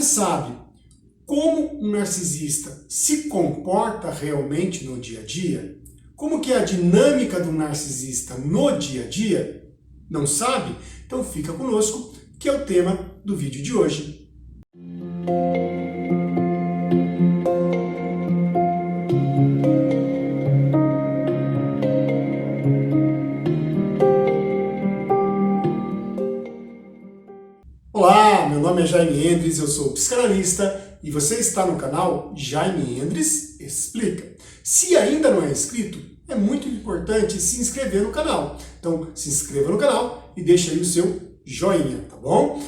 Você sabe como um narcisista se comporta realmente no dia a dia? Como que é a dinâmica do narcisista no dia a dia? Não sabe? Então fica conosco, que é o tema do vídeo de hoje. Olá, meu nome é Jaime Endres, eu sou psicanalista e você está no canal Jaime Endres Explica. Se ainda não é inscrito, é muito importante se inscrever no canal. Então, se inscreva no canal e deixa aí o seu joinha, tá bom?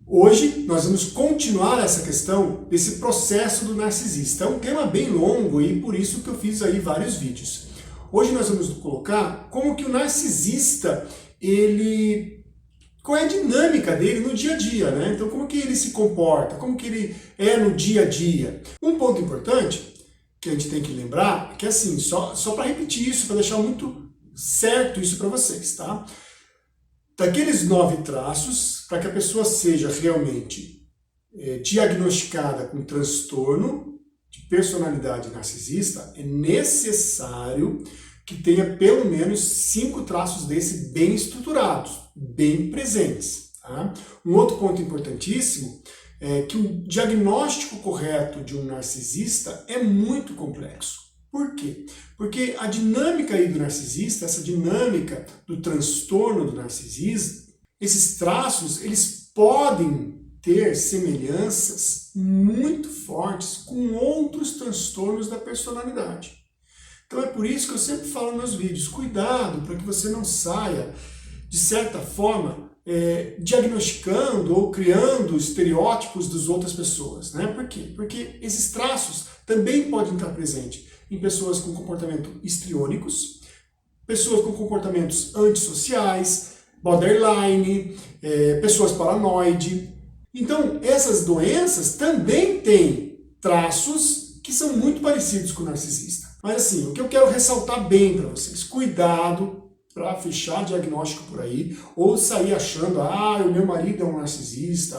Hoje nós vamos continuar essa questão desse processo do narcisista. É um tema bem longo e por isso que eu fiz aí vários vídeos. Hoje nós vamos colocar como que o narcisista, qual é a dinâmica dele no dia a dia, né? Então, como que ele se comporta, como que ele é no dia a dia. Um ponto importante que a gente tem que lembrar é que, assim, só para repetir isso, para deixar muito certo isso para vocês, tá? Daqueles 9 traços, para que a pessoa seja realmente diagnosticada com transtorno de personalidade narcisista, é necessário que tenha pelo menos 5 traços desse bem estruturados, bem presentes. Tá? Um outro ponto importantíssimo é que o diagnóstico correto de um narcisista é muito complexo. Por quê? Porque a dinâmica aí do narcisista, essa dinâmica do transtorno do narcisismo, esses traços, eles podem ter semelhanças muito fortes com outros transtornos da personalidade. Então é por isso que eu sempre falo nos meus vídeos, cuidado para que você não saia, de certa forma, diagnosticando ou criando estereótipos das outras pessoas. Né? Por quê? Porque esses traços também podem estar presentes em pessoas com comportamentos histriônicos, pessoas com comportamentos antissociais, borderline, pessoas paranoide. Então, essas doenças também têm traços que são muito parecidos com o narcisista. Mas assim, o que eu quero ressaltar bem para vocês, cuidado para fechar diagnóstico por aí, ou sair achando, o meu marido é um narcisista,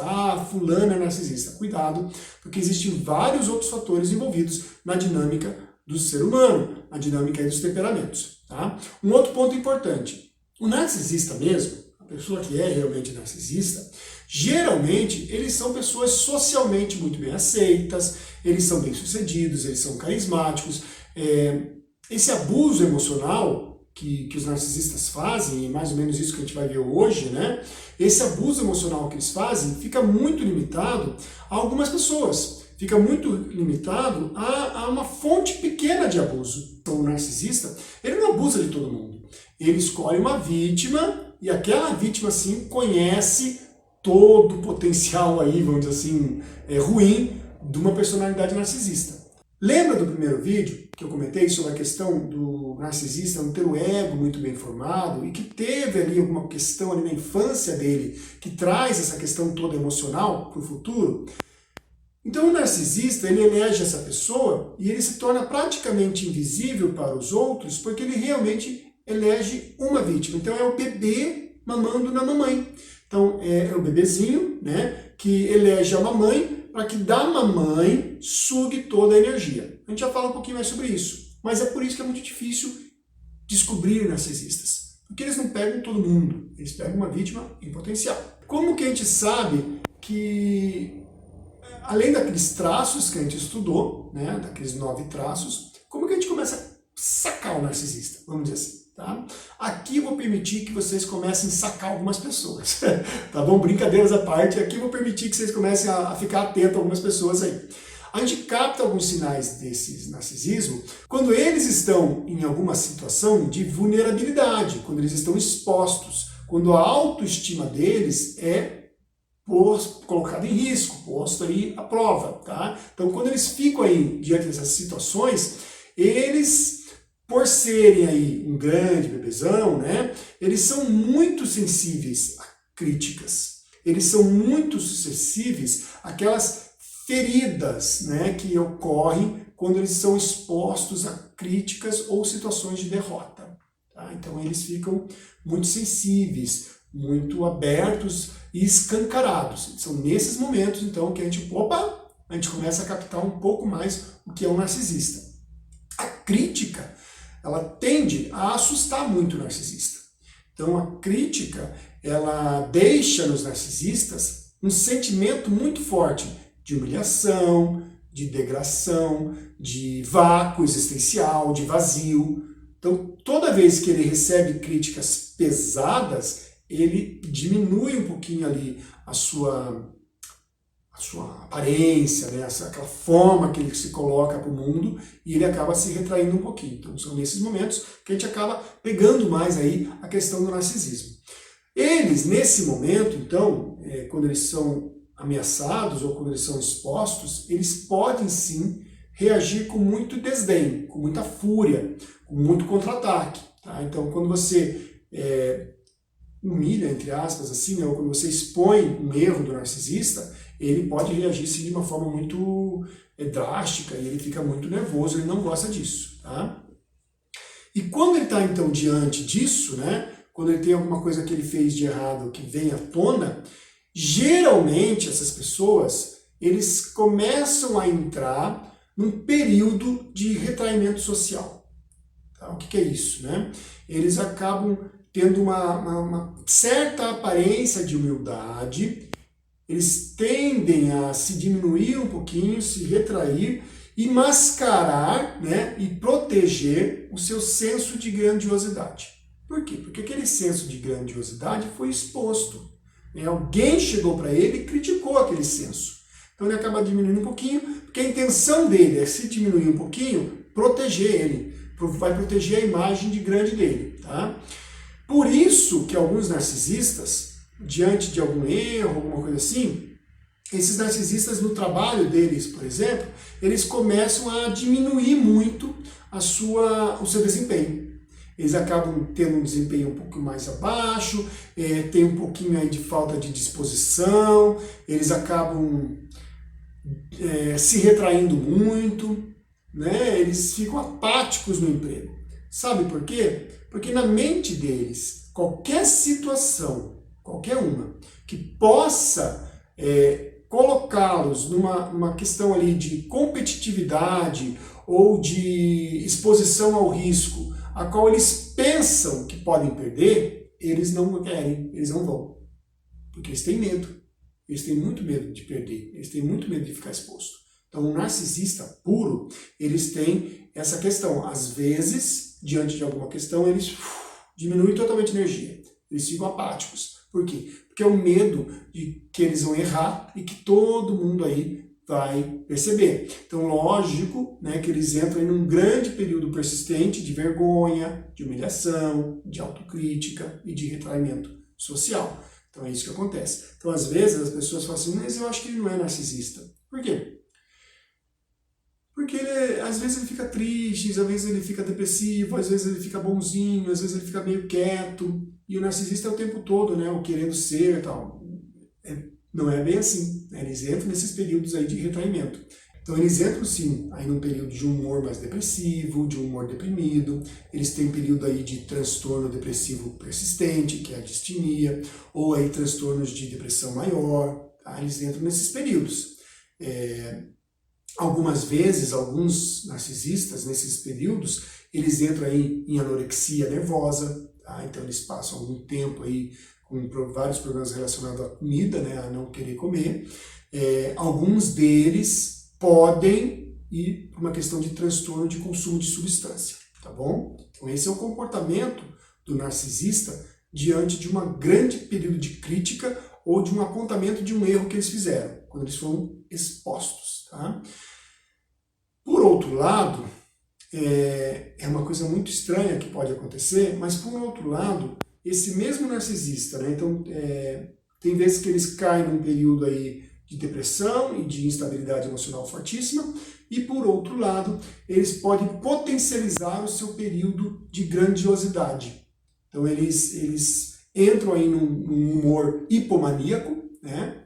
fulano é narcisista. Cuidado, porque existem vários outros fatores envolvidos na dinâmica do ser humano, na dinâmica dos temperamentos. Tá? Um outro ponto importante, o narcisista mesmo, a pessoa que é realmente narcisista, geralmente eles são pessoas socialmente muito bem aceitas, eles são bem-sucedidos, eles são carismáticos. Esse abuso emocional que os narcisistas fazem, e mais ou menos isso que a gente vai ver hoje, né? Esse abuso emocional que eles fazem fica muito limitado a algumas pessoas, fica muito limitado a uma fonte pequena de abuso. Então o narcisista, ele não abusa de todo mundo, ele escolhe uma vítima e aquela vítima assim conhece todo o potencial aí, vamos dizer assim, ruim de uma personalidade narcisista. Lembra do primeiro vídeo que eu comentei sobre a questão do narcisista não ter o ego muito bem formado e que teve ali alguma questão ali na infância dele que traz essa questão toda emocional para o futuro? Então o narcisista, ele elege essa pessoa e ele se torna praticamente invisível para os outros porque ele realmente elege uma vítima. Então é o bebê mamando na mamãe. Então é o bebezinho, né, que elege a mamãe para que da mamãe sugue toda a energia. A gente já fala um pouquinho mais sobre isso. Mas é por isso que é muito difícil descobrir narcisistas. Porque eles não pegam todo mundo, eles pegam uma vítima em potencial. Como que a gente sabe que, além daqueles traços que a gente estudou, né, daqueles 9 traços, como que a gente começa a sacar o narcisista, vamos dizer assim? Tá? Aqui eu vou permitir que vocês comecem a sacar algumas pessoas, tá bom? Brincadeiras à parte, aqui eu vou permitir que vocês comecem a ficar atentos a algumas pessoas aí. A gente capta alguns sinais desse narcisismo quando eles estão em alguma situação de vulnerabilidade, quando eles estão expostos, quando a autoestima deles é colocada em risco, posto aí à prova, tá? Então quando eles ficam aí diante dessas situações, eles, por serem aí um grande bebezão, né, eles são muito sensíveis a críticas. Eles são muito sensíveis àquelas feridas, né, que ocorrem quando eles são expostos a críticas ou situações de derrota. Tá? Então eles ficam muito sensíveis muito abertos e escancarados. São nesses momentos, então, que a gente começa a captar um pouco mais o que é um narcisista. A crítica, ela tende a assustar muito o narcisista. Então, a crítica, ela deixa nos narcisistas um sentimento muito forte de humilhação, de degradação, de vácuo existencial, de vazio. Então, toda vez que ele recebe críticas pesadas, ele diminui um pouquinho ali a sua aparência, né? Aquela forma que ele se coloca para o mundo, e ele acaba se retraindo um pouquinho. Então, são nesses momentos que a gente acaba pegando mais aí a questão do narcisismo. Eles, nesse momento, então, quando eles são ameaçados ou quando eles são expostos, eles podem sim reagir com muito desdém, com muita fúria, com muito contra-ataque. Tá? Então, quando você humilha, entre aspas, assim, ou quando você expõe um erro do narcisista, ele pode reagir sim, de uma forma muito drástica, e ele fica muito nervoso, ele não gosta disso. Tá? E quando ele está, então, diante disso, né, quando ele tem alguma coisa que ele fez de errado que vem à tona, geralmente essas pessoas, eles começam a entrar num período de retraimento social. Tá? O que é isso? Né? Eles acabam tendo uma certa aparência de humildade, eles tendem a se diminuir um pouquinho, se retrair e mascarar, né, e proteger o seu senso de grandiosidade. Por quê? Porque aquele senso de grandiosidade foi exposto. Né? Alguém chegou para ele e criticou aquele senso. Então ele acaba diminuindo um pouquinho, porque a intenção dele é, se diminuir um pouquinho, proteger ele. Vai proteger a imagem de grande dele. Tá? Por isso que alguns narcisistas, diante de algum erro, alguma coisa assim, esses narcisistas no trabalho deles, por exemplo, eles começam a diminuir muito o seu desempenho. Eles acabam tendo um desempenho um pouco mais abaixo, tem um pouquinho aí de falta de disposição, eles acabam se retraindo muito, né? Eles ficam apáticos no emprego. Sabe por quê? Porque na mente deles, qualquer situação, qualquer uma, que possa colocá-los numa questão ali de competitividade ou de exposição ao risco, a qual eles pensam que podem perder, eles não querem, eles não vão. Porque eles têm medo. Eles têm muito medo de perder, eles têm muito medo de ficar exposto. Então, um narcisista puro, eles têm essa questão. Às vezes, diante de alguma questão, eles diminuem totalmente a energia. Eles ficam apáticos. Por quê? Porque é o medo de que eles vão errar e que todo mundo aí vai perceber. Então, lógico, né, que eles entram em um grande período persistente de vergonha, de humilhação, de autocrítica e de retraimento social. Então, é isso que acontece. Então, às vezes, as pessoas falam assim, mas eu acho que ele não é narcisista. Por quê? Porque às vezes ele fica triste, às vezes ele fica depressivo, às vezes ele fica bonzinho, às vezes ele fica meio quieto. E o narcisista é o tempo todo, né, o querendo ser e tal. Não é bem assim, né? Eles entram nesses períodos aí de retraimento. Então eles entram sim aí num período de humor mais depressivo, de humor deprimido, eles têm período aí de transtorno depressivo persistente, que é a distinia, ou aí transtornos de depressão maior, tá? Eles entram nesses períodos. Algumas vezes, alguns narcisistas, nesses períodos, eles entram aí em anorexia nervosa, tá? Então eles passam algum tempo aí com vários problemas relacionados à comida, né, a não querer comer. Alguns deles podem ir para uma questão de transtorno de consumo de substância, tá bom? Então esse é o comportamento do narcisista diante de um grande período de crítica ou de um apontamento de um erro que eles fizeram, quando eles foram expostos, tá? Por outro lado, é uma coisa muito estranha que pode acontecer, mas por outro lado, esse mesmo narcisista, né, então tem vezes que eles caem num período aí de depressão e de instabilidade emocional fortíssima, e por outro lado, eles podem potencializar o seu período de grandiosidade. Então eles entram aí num humor hipomaníaco, né,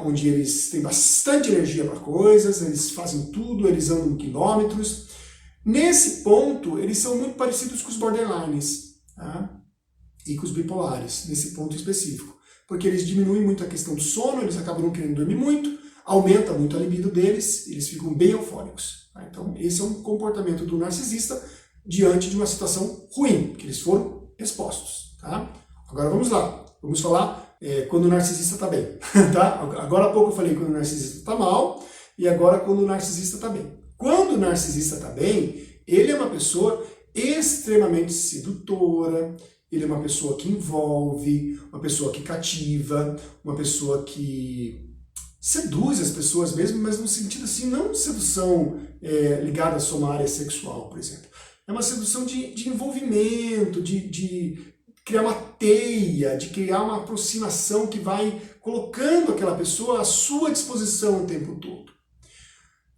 onde eles têm bastante energia para coisas, eles fazem tudo, eles andam quilômetros. Nesse ponto, eles são muito parecidos com os borderlines, tá? e com os bipolares, nesse ponto específico. Porque eles diminuem muito a questão do sono, eles acabam não querendo dormir muito, aumenta muito a libido deles, eles ficam bem eufóricos. Tá? Então esse é um comportamento do narcisista diante de uma situação ruim, que eles foram expostos. Tá? Agora vamos lá, vamos falar quando o narcisista está bem. Tá? Agora há pouco eu falei quando o narcisista está mal, e agora quando o narcisista está bem. Quando o narcisista está bem, ele é uma pessoa extremamente sedutora, ele é uma pessoa que envolve, uma pessoa que cativa, uma pessoa que seduz as pessoas mesmo, mas no sentido assim, não sedução ligada à sua área sexual, por exemplo. É uma sedução de envolvimento, de criar uma teia, de criar uma aproximação que vai colocando aquela pessoa à sua disposição o tempo todo.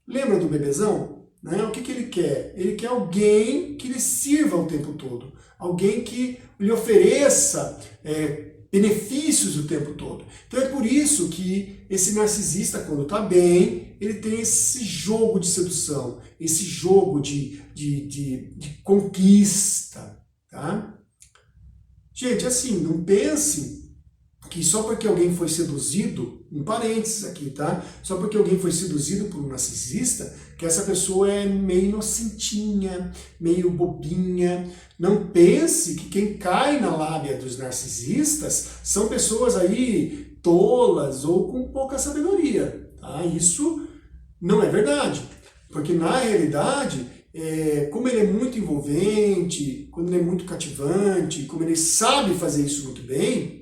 Lembra do bebezão? Né? O que ele quer? Ele quer alguém que lhe sirva o tempo todo. Alguém que lhe ofereça benefícios o tempo todo. Então é por isso que esse narcisista, quando está bem, ele tem esse jogo de sedução, esse jogo de conquista. Tá? Gente, assim, não pense que só porque alguém foi seduzido, um parênteses aqui, tá? Só porque alguém foi seduzido por um narcisista, que essa pessoa é meio inocentinha, meio bobinha. Não pense que quem cai na lábia dos narcisistas são pessoas aí tolas ou com pouca sabedoria, tá? Isso não é verdade, porque na realidade, como ele é muito envolvente, quando ele é muito cativante, como ele sabe fazer isso muito bem,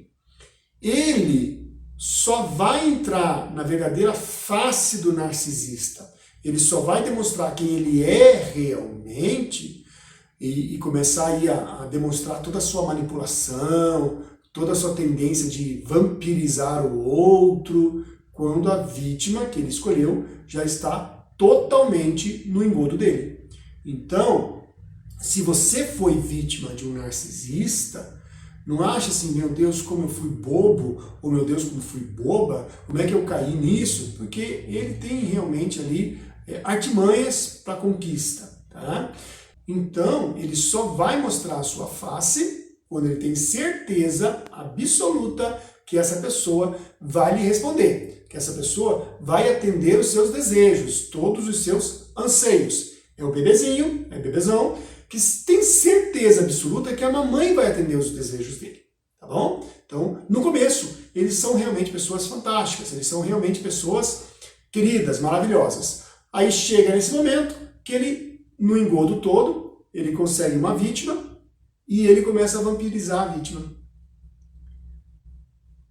ele só vai entrar na verdadeira face do narcisista. Ele só vai demonstrar quem ele é realmente e começar aí a demonstrar toda a sua manipulação, toda a sua tendência de vampirizar o outro, quando a vítima que ele escolheu já está totalmente no engodo dele. Então, se você foi vítima de um narcisista, não acha assim, meu Deus, como eu fui bobo, ou meu Deus, como fui boba, como é que eu caí nisso? Porque ele tem realmente ali artimanhas para conquista. Tá? Então, ele só vai mostrar a sua face quando ele tem certeza absoluta que essa pessoa vai lhe responder, que essa pessoa vai atender os seus desejos, todos os seus anseios. É o bebezinho, é o bebezão, que tem certeza absoluta que a mamãe vai atender os desejos dele, tá bom? Então, no começo, eles são realmente pessoas fantásticas, eles são realmente pessoas queridas, maravilhosas. Aí chega nesse momento que ele, no engodo todo, ele consegue uma vítima e ele começa a vampirizar a vítima.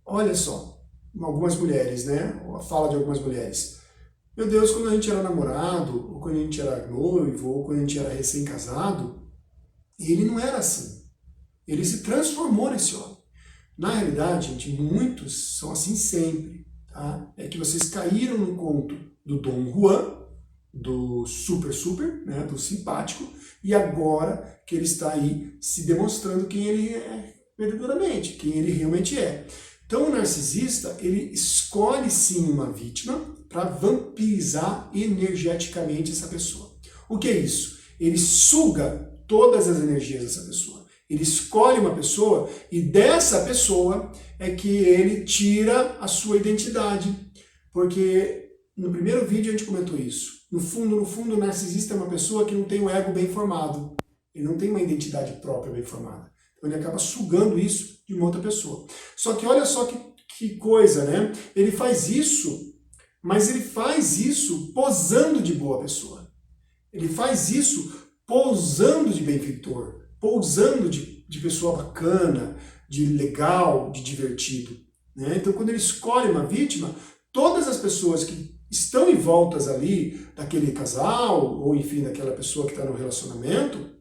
Olha só, algumas mulheres, né? A fala de algumas mulheres. Meu Deus, quando a gente era namorado, ou quando a gente era noivo, ou quando a gente era recém-casado, ele não era assim. Ele se transformou nesse homem. Na realidade, gente, muitos são assim sempre. Tá? É que vocês caíram no conto do Dom Juan, do super, né, do simpático, e agora que ele está aí se demonstrando quem ele é verdadeiramente, quem ele realmente é. Então o narcisista, ele escolhe sim uma vítima para vampirizar energeticamente essa pessoa. O que é isso? Ele suga todas as energias dessa pessoa. Ele escolhe uma pessoa e dessa pessoa é que ele tira a sua identidade. Porque no primeiro vídeo a gente comentou isso. No fundo, o narcisista é uma pessoa que não tem o ego bem formado. Ele não tem uma identidade própria bem formada. Então ele acaba sugando isso de uma outra pessoa. Só que olha só que coisa, né? Ele faz isso, mas ele faz isso posando de boa pessoa. Ele faz isso posando de benfeitor, posando de pessoa bacana, de legal, de divertido. Né? Então quando ele escolhe uma vítima, todas as pessoas que estão em voltas ali daquele casal, ou enfim, daquela pessoa que está no relacionamento,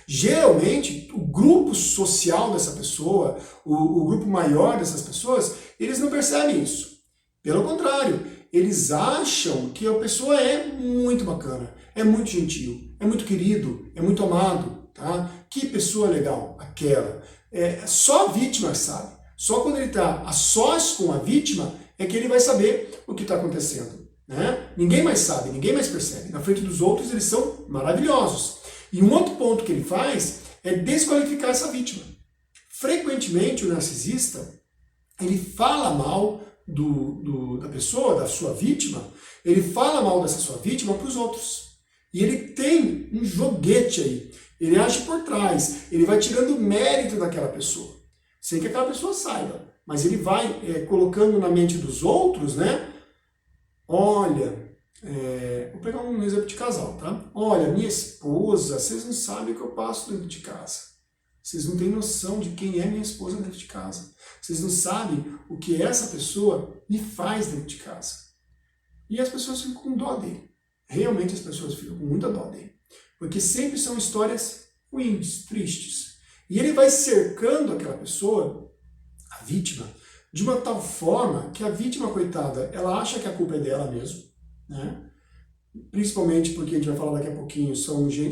geralmente, o grupo social dessa pessoa, o grupo maior dessas pessoas, eles não percebem isso. Pelo contrário, eles acham que a pessoa é muito bacana, é muito gentil, é muito querido, é muito amado. Tá? Que pessoa legal, aquela. Só a vítima sabe. Só quando ele está a sós com a vítima é que ele vai saber o que está acontecendo. Né? Ninguém mais sabe, ninguém mais percebe. Na frente dos outros eles são maravilhosos. E um outro ponto que ele faz é desqualificar essa vítima. frequentemente o narcisista, ele fala mal da pessoa, da sua vítima, ele fala mal dessa sua vítima para os outros. E ele tem um joguete aí, ele age por trás, ele vai tirando o mérito daquela pessoa, sem que aquela pessoa saiba, mas ele vai colocando na mente dos outros, né? Olha, vou pegar um exemplo de casal, tá? Olha, minha esposa, vocês não sabem o que eu passo dentro de casa. Vocês não têm noção de quem é minha esposa dentro de casa. Vocês não sabem o que essa pessoa me faz dentro de casa. E as pessoas ficam com dó dele. Realmente as pessoas ficam com muita dó dele. Porque sempre são histórias ruins, tristes. E ele vai cercando aquela pessoa, a vítima, de uma tal forma que a vítima, coitada, ela acha que a culpa é dela mesmo, né? Principalmente porque a gente vai falar daqui a pouquinho,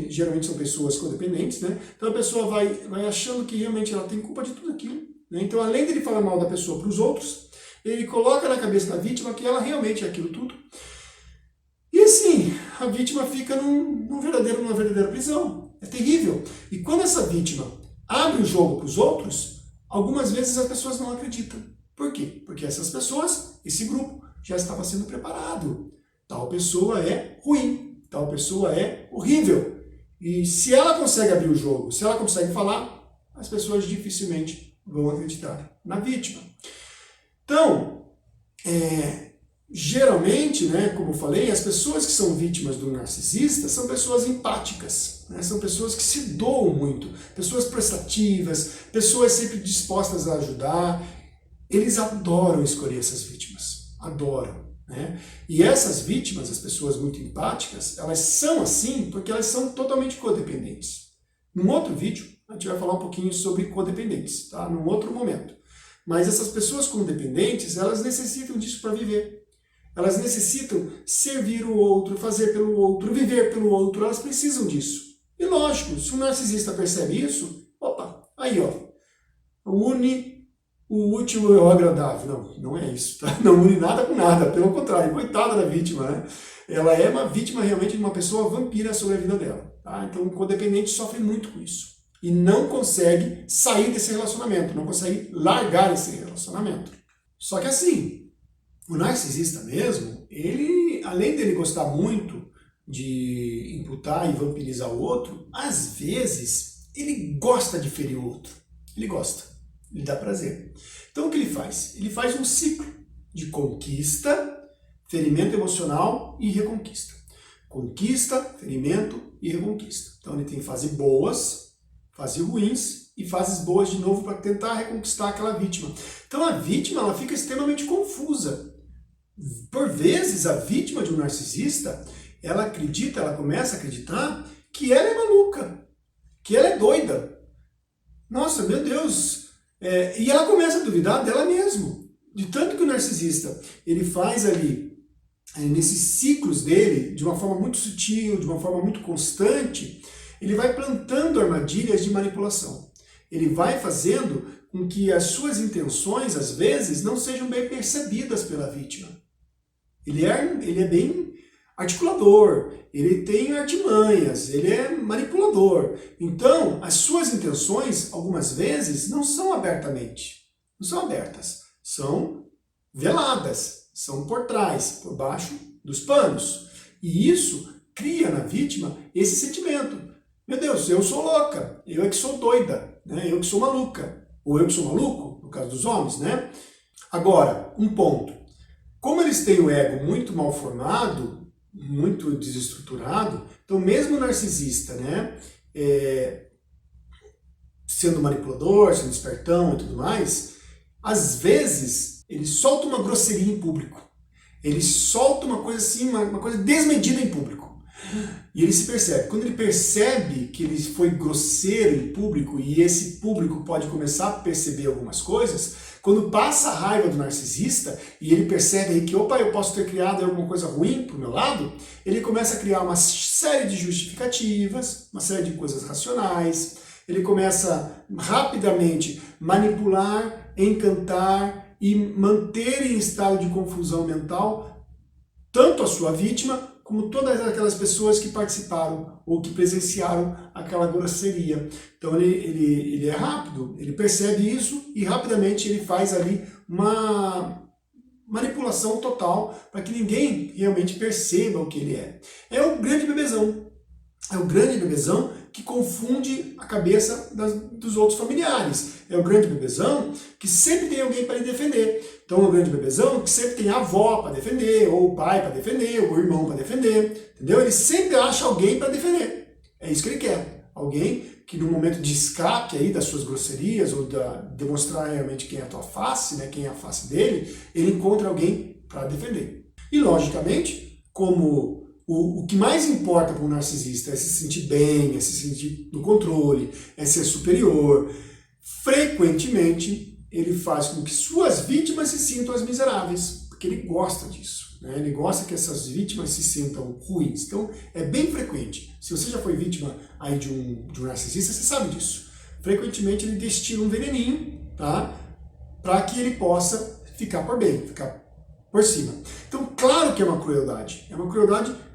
geralmente são pessoas codependentes, né? Então a pessoa vai achando que realmente ela tem culpa de tudo aquilo, né? Então, além dele falar mal da pessoa para os outros, ele coloca na cabeça da vítima que ela realmente é aquilo tudo. E assim, a vítima fica numa verdadeira prisão. É terrível. E quando essa vítima abre o jogo para os outros, algumas vezes as pessoas não acreditam. Por quê? Porque essas pessoas, esse grupo, já estava sendo preparado. Tal pessoa é ruim, tal pessoa é horrível. E se ela consegue abrir o jogo, se ela consegue falar, as pessoas dificilmente vão acreditar na vítima. Então, geralmente, né, como eu falei, as pessoas que são vítimas do narcisista são pessoas empáticas, né, são pessoas que se doam muito, pessoas prestativas, pessoas sempre dispostas a ajudar. Eles adoram escolher essas vítimas, adoram. Né? E essas vítimas, as pessoas muito empáticas, elas são assim porque elas são totalmente codependentes. Num outro vídeo, a gente vai falar um pouquinho sobre codependentes, tá? Num outro momento. Mas essas pessoas codependentes, elas necessitam disso para viver. Elas necessitam servir o outro, fazer pelo outro, viver pelo outro, elas precisam disso. E lógico, se o narcisista percebe isso, opa, aí ó, une o útil é o agradável. Não é isso, tá? Não une nada com nada, pelo contrário, coitada da vítima, né? Ela é uma vítima realmente de uma pessoa vampira sobre a vida dela, tá? Então o codependente sofre muito com isso. E não consegue sair desse relacionamento, não consegue largar esse relacionamento. Só que assim, o narcisista mesmo, ele, além dele gostar muito de imputar e vampirizar o outro, às vezes ele gosta de ferir o outro. Ele gosta. Ele dá prazer. Então o que ele faz? Ele faz um ciclo de conquista, ferimento emocional e reconquista. Conquista, ferimento e reconquista. Então ele tem fases boas, fases ruins e fases boas de novo para tentar reconquistar aquela vítima. Então a vítima ela fica extremamente confusa. Por vezes a vítima de um narcisista, ela começa a acreditar que ela é maluca, que ela é doida. Nossa, meu Deus! E ela começa a duvidar dela mesma, de tanto que o narcisista ele faz ali, nesses ciclos dele, de uma forma muito sutil, de uma forma muito constante, ele vai plantando armadilhas de manipulação. Ele vai fazendo com que as suas intenções, às vezes, não sejam bem percebidas pela vítima. Ele é bem articulador, ele tem artimanhas, ele é manipulador. Então, as suas intenções, algumas vezes, não são abertamente. Não são abertas. São veladas. São por trás, por baixo dos panos. E isso cria na vítima esse sentimento. Meu Deus, eu sou louca. Eu é que sou doida. Né? Eu que sou maluca. Ou eu que sou maluco, no caso dos homens, né? Agora, um ponto. Como eles têm o ego muito mal formado, muito desestruturado, então mesmo o narcisista, né, sendo manipulador, sendo espertão e tudo mais, às vezes ele solta uma grosseria em público. Ele solta uma coisa assim, uma coisa desmedida em público. E ele se percebe. Quando ele percebe que ele foi grosseiro em público e esse público pode começar a perceber algumas coisas, quando passa a raiva do narcisista e ele percebe aí que, opa, eu posso ter criado alguma coisa ruim pro meu lado, ele começa a criar uma série de justificativas, uma série de coisas racionais, ele começa rapidamente manipular, encantar e manter em estado de confusão mental tanto a sua vítima como todas aquelas pessoas que participaram ou que presenciaram aquela grosseria. Então ele é rápido, ele percebe isso e rapidamente ele faz ali uma manipulação total para que ninguém realmente perceba o que ele é. É o grande bebezão. É o grande bebezão que confunde a cabeça dos outros familiares. É o grande bebezão que sempre tem alguém para lhe defender. Então é o grande bebezão que sempre tem a avó para defender, ou o pai para defender, ou o irmão para defender. Entendeu? Ele sempre acha alguém para defender. É isso que ele quer. Alguém que no momento de escape aí das suas grosserias, ou demonstrar realmente quem é a tua face, né, quem é a face dele, ele encontra alguém para defender. E logicamente, como o que mais importa para um narcisista é se sentir bem, é se sentir no controle, é ser superior, frequentemente ele faz com que suas vítimas se sintam as miseráveis, porque ele gosta disso. Né? Ele gosta que essas vítimas se sintam ruins. Então é bem frequente. Se você já foi vítima aí de um narcisista, você sabe disso. Frequentemente ele destila um veneninho, tá? Para que ele possa ficar por bem, ficar por cima. Então, claro que é uma crueldade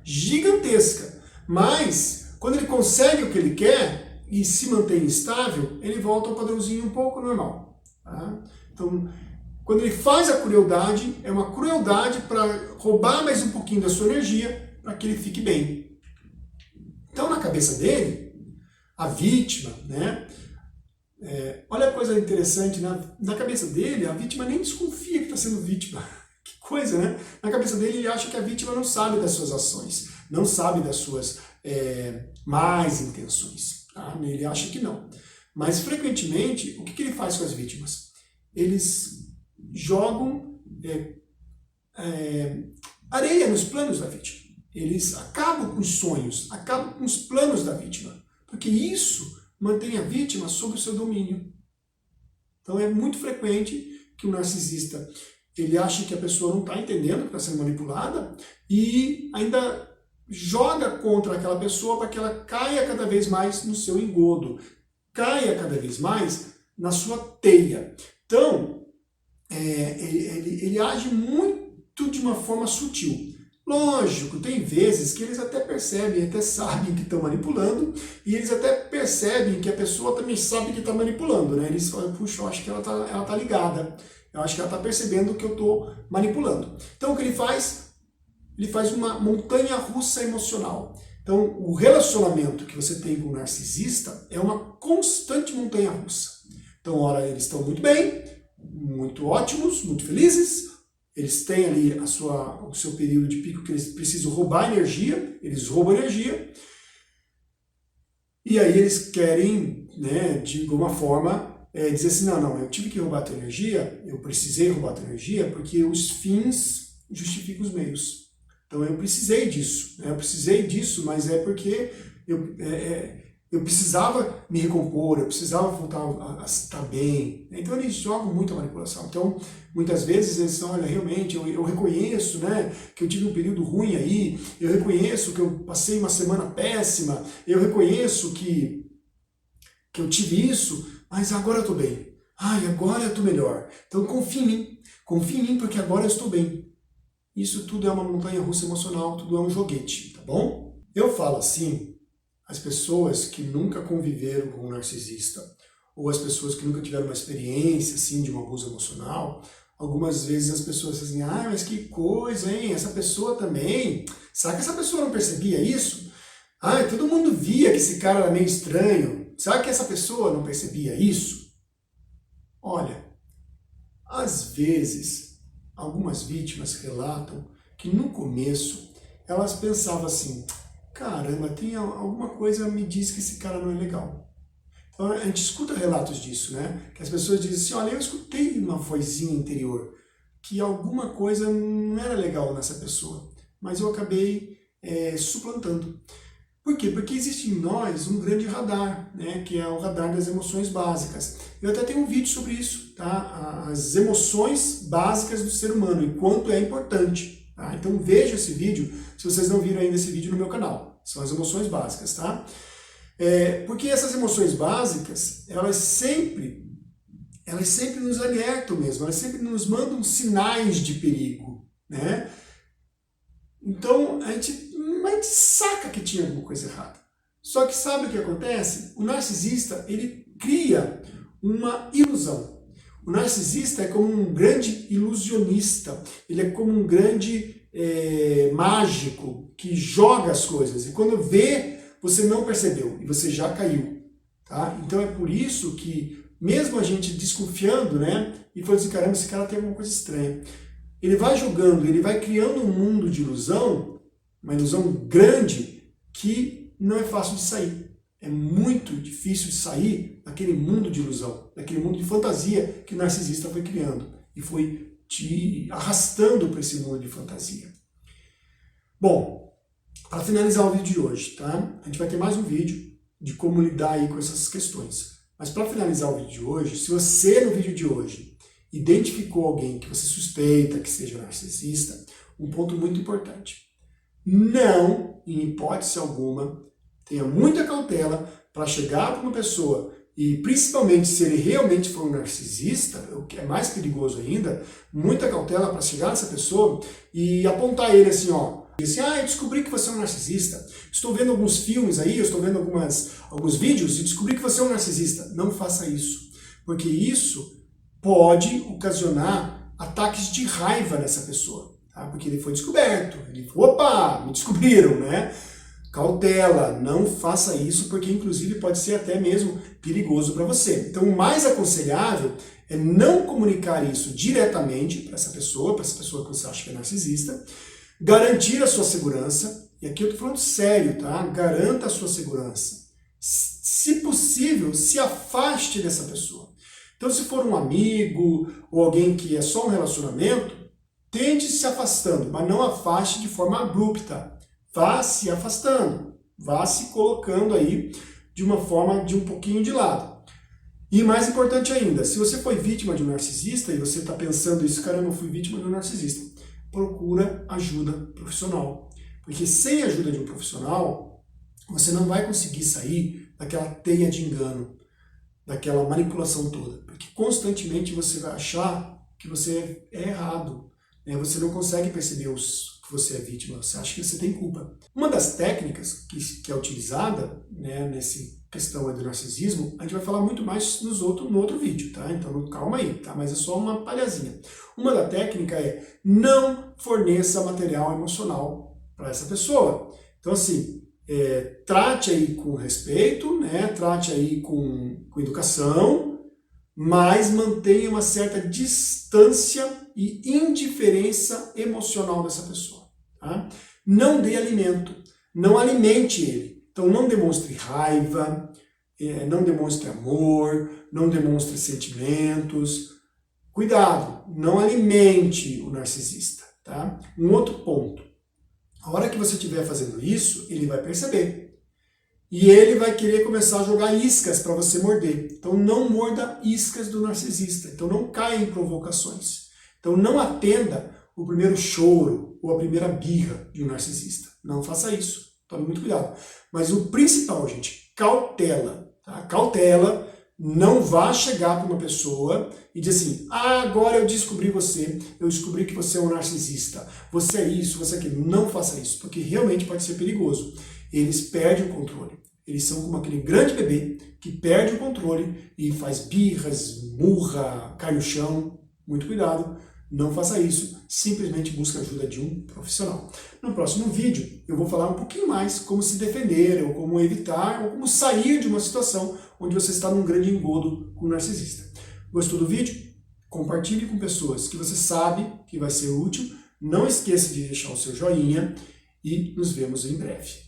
gigantesca, mas quando ele consegue o que ele quer e se mantém estável, ele volta ao padrãozinho um pouco normal. Tá? Então, quando ele faz a crueldade, é uma crueldade para roubar mais um pouquinho da sua energia para que ele fique bem. Então, na cabeça dele, a vítima, né? Olha a coisa interessante, na cabeça dele, a vítima nem desconfia que está sendo vítima. Que coisa, né? Na cabeça dele, ele acha que a vítima não sabe das suas ações, não sabe das suas más intenções. Tá? Ele acha que não. Mas, frequentemente, o que ele faz com as vítimas? Eles jogam areia nos planos da vítima. Eles acabam com os sonhos, acabam com os planos da vítima. Porque isso mantém a vítima sob o seu domínio. Então é muito frequente que o narcisista ele acha que a pessoa não está entendendo que está sendo manipulada e ainda joga contra aquela pessoa para que ela caia cada vez mais no seu engodo, caia cada vez mais na sua teia. Então, ele age muito de uma forma sutil. Lógico, tem vezes que eles até percebem, até sabem que estão manipulando, e eles até percebem que a pessoa também sabe que está manipulando, né? Eles falam, puxa, eu acho que ela tá ligada, eu acho que ela está percebendo que eu estou manipulando. Então o que ele faz? Ele faz uma montanha-russa emocional. Então o relacionamento que você tem com o narcisista é uma constante montanha-russa. Então, ora, eles estão muito bem, muito ótimos, muito felizes, eles têm ali o seu período de pico que eles precisam roubar energia, eles roubam energia, e aí eles querem, né, de alguma forma, dizer assim, não, eu tive que roubar a tua energia, eu precisei roubar a tua energia, porque os fins justificam os meios. Então eu precisei disso, mas é porque eu precisava me recompor, eu precisava voltar a estar bem. Então eles jogam muito a manipulação. Então, muitas vezes eles dizem, olha, realmente, eu reconheço, né, que eu tive um período ruim aí, eu reconheço que eu passei uma semana péssima, eu reconheço que eu tive isso, mas agora eu estou bem. Agora eu estou melhor. Então confia em mim porque agora eu estou bem. Isso tudo é uma montanha-russa emocional, tudo é um joguete, tá bom? Eu falo assim, as pessoas que nunca conviveram com um narcisista, ou as pessoas que nunca tiveram uma experiência assim, de um abuso emocional, algumas vezes as pessoas dizem, mas que coisa, hein? Essa pessoa também, será que essa pessoa não percebia isso? Todo mundo via que esse cara era meio estranho, será que essa pessoa não percebia isso? Olha, às vezes, algumas vítimas relatam que no começo elas pensavam assim, caramba, tem alguma coisa que me diz que esse cara não é legal. Então a gente escuta relatos disso, né? Que as pessoas dizem assim, olha, eu escutei uma vozinha interior, que alguma coisa não era legal nessa pessoa, mas eu acabei suplantando. Por quê? Porque existe em nós um grande radar, né? Que é o radar das emoções básicas. Eu até tenho um vídeo sobre isso, tá? As emoções básicas do ser humano, e quanto é importante. Tá? Então veja esse vídeo, se vocês não viram ainda esse vídeo no meu canal. São as emoções básicas, tá? Porque essas emoções básicas, elas sempre nos alertam mesmo, elas sempre nos mandam sinais de perigo, né? Então a gente mas a gente saca que tinha alguma coisa errada. Só que sabe o que acontece? O narcisista, ele cria uma ilusão. O narcisista é como um grande ilusionista, ele é como um grande mágico que joga as coisas. E quando vê, você não percebeu e você já caiu. Tá? Então é por isso que, mesmo a gente desconfiando, né, e falando assim, caramba, esse cara tem alguma coisa estranha, ele vai jogando, ele vai criando um mundo de ilusão, uma ilusão grande, que não é fácil de sair. É muito difícil de sair daquele mundo de ilusão, daquele mundo de fantasia que o narcisista foi criando e foi te arrastando para esse mundo de fantasia. Bom, para finalizar o vídeo de hoje, tá? A gente vai ter mais um vídeo de como lidar aí com essas questões. Mas para finalizar o vídeo de hoje, se você no vídeo de hoje identificou alguém que você suspeita que seja narcisista, um ponto muito importante. Não, em hipótese alguma, tenha muita cautela para chegar para uma pessoa e principalmente se ele realmente for um narcisista, o que é mais perigoso ainda, muita cautela para chegar nessa pessoa e apontar ele assim, ó, assim, eu descobri que você é um narcisista, estou vendo alguns filmes aí, eu estou vendo alguns vídeos e descobri que você é um narcisista. Não faça isso, porque isso pode ocasionar ataques de raiva nessa pessoa, tá? Porque ele foi descoberto, ele falou, opa, me descobriram, né? Cautela, não faça isso, porque inclusive pode ser até mesmo perigoso para você. Então o mais aconselhável é não comunicar isso diretamente para essa pessoa que você acha que é narcisista, garantir a sua segurança, e aqui eu estou falando sério, tá? Garanta a sua segurança. Se possível, se afaste dessa pessoa. Então se for um amigo ou alguém que é só um relacionamento, tente se afastando, mas não afaste de forma abrupta. Vá se afastando, vá se colocando aí de uma forma de um pouquinho de lado. E mais importante ainda, se você foi vítima de um narcisista e você está pensando isso, caramba, eu fui vítima de um narcisista, procura ajuda profissional. Porque sem a ajuda de um profissional, você não vai conseguir sair daquela teia de engano, daquela manipulação toda. Porque constantemente você vai achar que você é errado, né? Você não consegue perceber que você é vítima, você acha que você tem culpa. Uma das técnicas que é utilizada, né, nessa questão do narcisismo, a gente vai falar muito mais no outro vídeo, tá? Então calma aí, tá? Mas é só uma palhazinha. Uma da técnica é não forneça material emocional para essa pessoa. Então assim, trate aí com respeito, né? Trate aí com educação, mas mantenha uma certa distância e indiferença emocional dessa pessoa. Tá? Não dê alimento, não alimente ele. Então não demonstre raiva, não demonstre amor, não demonstre sentimentos. Cuidado, não alimente o narcisista. Tá? Um outro ponto, a hora que você estiver fazendo isso, ele vai perceber. E ele vai querer começar a jogar iscas para você morder. Então não morda iscas do narcisista. Então não caia em provocações. Então não atenda o primeiro choro ou a primeira birra de um narcisista. Não faça isso. Tome muito cuidado. Mas o principal, gente, cautela. Tá? Cautela. Não vá chegar para uma pessoa e dizer assim, agora eu descobri você, eu descobri que você é um narcisista. Você é isso, você é aquilo. Não faça isso, porque realmente pode ser perigoso. Eles perdem o controle. Eles são como aquele grande bebê que perde o controle e faz birras, murra, cai no chão. Muito cuidado, não faça isso. Simplesmente busque a ajuda de um profissional. No próximo vídeo eu vou falar um pouquinho mais como se defender, ou como evitar, ou como sair de uma situação onde você está num grande engodo com o narcisista. Gostou do vídeo? Compartilhe com pessoas que você sabe que vai ser útil. Não esqueça de deixar o seu joinha e nos vemos em breve.